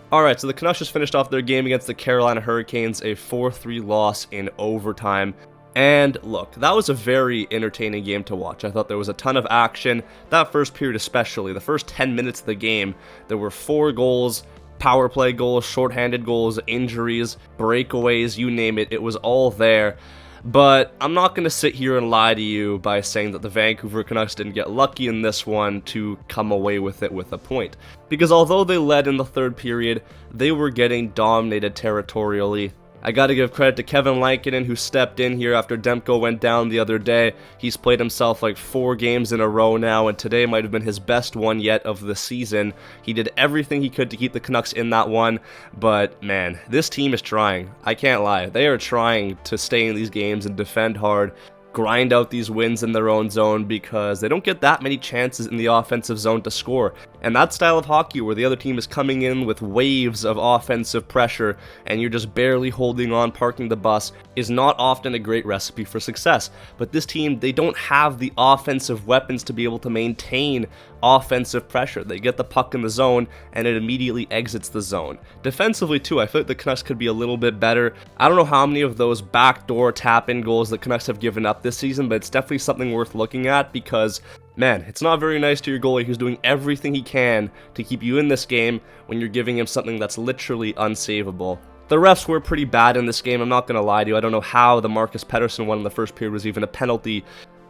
Alright, so the Canucks just finished off their game against the Carolina Hurricanes, a 4-3 loss in overtime. And look, that was a very entertaining game to watch. I thought there was a ton of action. That first period especially, the first 10 minutes of the game, there were 4 goals, power play goals, shorthanded goals, injuries, breakaways, you name it, it was all there. But I'm not going to sit here and lie to you by saying that the Vancouver Canucks didn't get lucky in this one to come away with it with a point. Because although they led in the third period, they were getting dominated territorially. I gotta give credit to Kevan Lankinen, who stepped in here after Demko went down the other day. He's played himself like 4 games in a row now, and today might have been his best one yet of the season. He did everything he could to keep the Canucks in that one, but man, this team is trying. I can't lie. They are trying to stay in these games and defend hard, grind out these wins in their own zone, because they don't get that many chances in the offensive zone to score. And that style of hockey where the other team is coming in with waves of offensive pressure and you're just barely holding on, parking the bus, is not often a great recipe for success. But this team, they don't have the offensive weapons to be able to maintain offensive pressure. They get the puck in the zone and it immediately exits the zone. Defensively too, I feel like the Canucks could be a little bit better. I don't know how many of those backdoor tap-in goals the Canucks have given up this season, but it's definitely something worth looking at because, man, it's not very nice to your goalie who's doing everything he can to keep you in this game when you're giving him something that's literally unsavable. The refs were pretty bad in this game, I'm not going to lie to you. I don't know how the Elias Pettersson one in the first period was even a penalty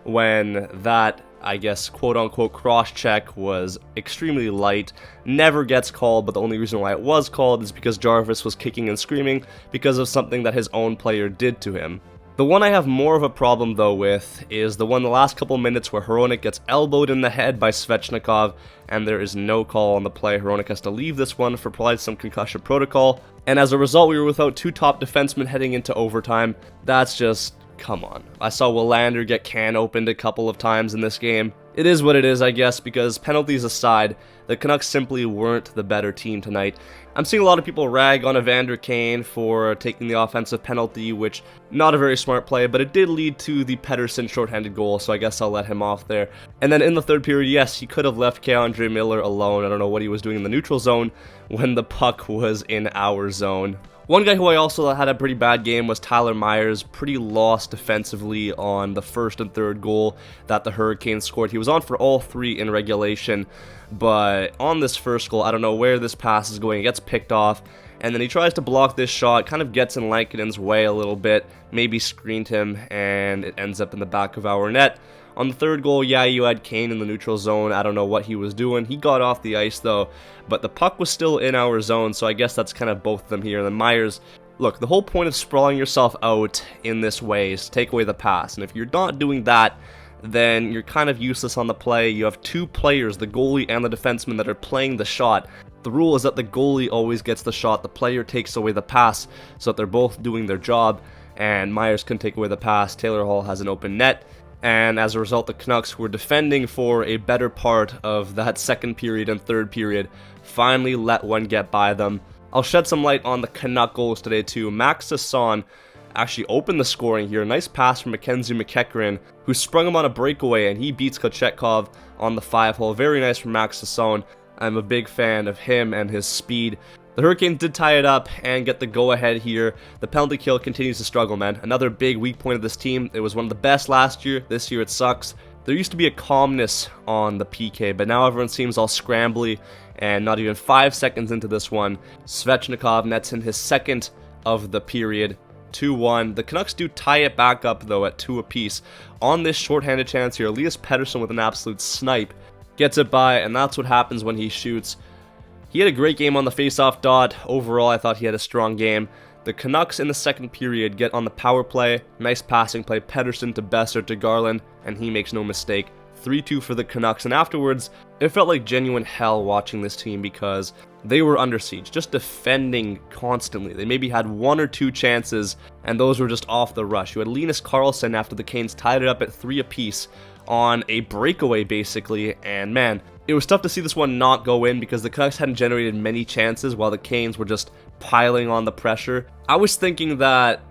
when that, I guess, quote-unquote cross-check was extremely light. Never gets called, but the only reason why it was called is because Jarvis was kicking and screaming because of something that his own player did to him. The one I have more of a problem though with is the one the last couple minutes where Hronek gets elbowed in the head by Svechnikov and there is no call on the play. Hronek has to leave this one for probably some concussion protocol, and as a result we were without 2 top defensemen heading into overtime. That's just, come on. I saw Evander get can opened a couple of times in this game. It is what it is, I guess, because penalties aside, the Canucks simply weren't the better team tonight. I'm seeing a lot of people rag on Evander Kane for taking the offensive penalty, which, not a very smart play, but it did lead to the Pettersson shorthanded goal, so I guess I'll let him off there. And then in the third period, yes, he could have left K'Andre Miller alone. I don't know what he was doing in the neutral zone when the puck was in our zone. One guy who I also had a pretty bad game was Tyler Myers, pretty lost defensively on the first and third goal that the Hurricanes scored. He was on for all 3 in regulation, but on this first goal, I don't know where this pass is going. It gets picked off, and then he tries to block this shot, kind of gets in Lankinen's way a little bit, maybe screened him, and it ends up in the back of our net. On the third goal, yeah, you had Kane in the neutral zone. I don't know what he was doing. He got off the ice, though, but the puck was still in our zone, so I guess that's kind of both of them here. And then Myers, look, the whole point of sprawling yourself out in this way is to take away the pass, and if you're not doing that, then you're kind of useless on the play. You have 2 players, the goalie and the defenseman, that are playing the shot. The rule is that the goalie always gets the shot, the player takes away the pass, so that they're both doing their job, and Myers couldn't take away the pass. Taylor Hall has an open net, and as a result, the Canucks, who were defending for a better part of that second period and third period, finally let one get by them. I'll shed some light on the Canuck goals today too. Max Sasson actually opened the scoring here. Nice pass from Mackenzie McEachran, who sprung him on a breakaway, and he beats Kochetkov on the 5-hole. Very nice from Max Sasson. I'm a big fan of him and his speed. The Hurricanes did tie it up and get the go-ahead here. The penalty kill continues to struggle, man. Another big weak point of this team. It was one of the best last year. This year it sucks. There used to be a calmness on the PK, but now everyone seems all scrambly, and not even 5 seconds into this one, Svechnikov nets in his second of the period. 2-1. The Canucks do tie it back up, though, at 2 apiece. On this shorthanded chance here, Elias Pettersson with an absolute snipe gets it by, and that's what happens when he shoots. He had a great game on the faceoff dot. Overall, I thought he had a strong game. The Canucks in the second period get on the power play. Nice passing play. Pettersson to Besser to Garland, and he makes no mistake. 3-2 for the Canucks, and afterwards, it felt like genuine hell watching this team because they were under siege, just defending constantly. They maybe had 1 or 2 chances, and those were just off the rush. You had Linus Karlsson after the Canes tied it up at 3 apiece on a breakaway, basically, and man, it was tough to see this one not go in because the Canucks hadn't generated many chances while the Canes were just piling on the pressure. I was thinking that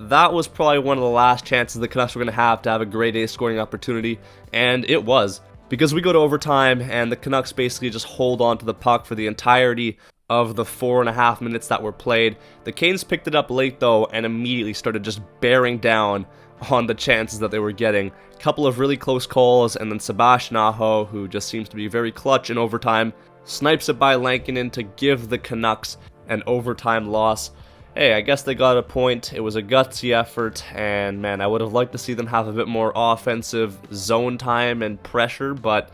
was probably one of the last chances the Canucks were going to have a grade A scoring opportunity, and it was. Because we go to overtime, and the Canucks basically just hold on to the puck for the entirety of the 4.5 minutes that were played. The Canes picked it up late though and immediately started just bearing down on the chances that they were getting. A couple of really close calls, and then Sebastian Aho, who just seems to be very clutch in overtime, snipes it by Lankinen to give the Canucks an overtime loss. Hey, I guess they got a point. It was a gutsy effort, and man, I would have liked to see them have a bit more offensive zone time and pressure, but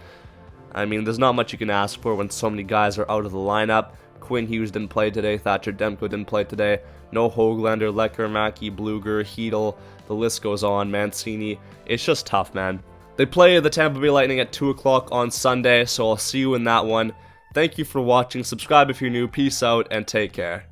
I mean, there's not much you can ask for when so many guys are out of the lineup. Quinn Hughes didn't play today, Thatcher Demko didn't play today, no Höglander, Lekkerimäki, Bluger, Hedel, the list goes on, Mancini. It's just tough, man. They play the Tampa Bay Lightning at 2 o'clock on Sunday, so I'll see you in that one. Thank you for watching, subscribe if you're new, peace out, and take care.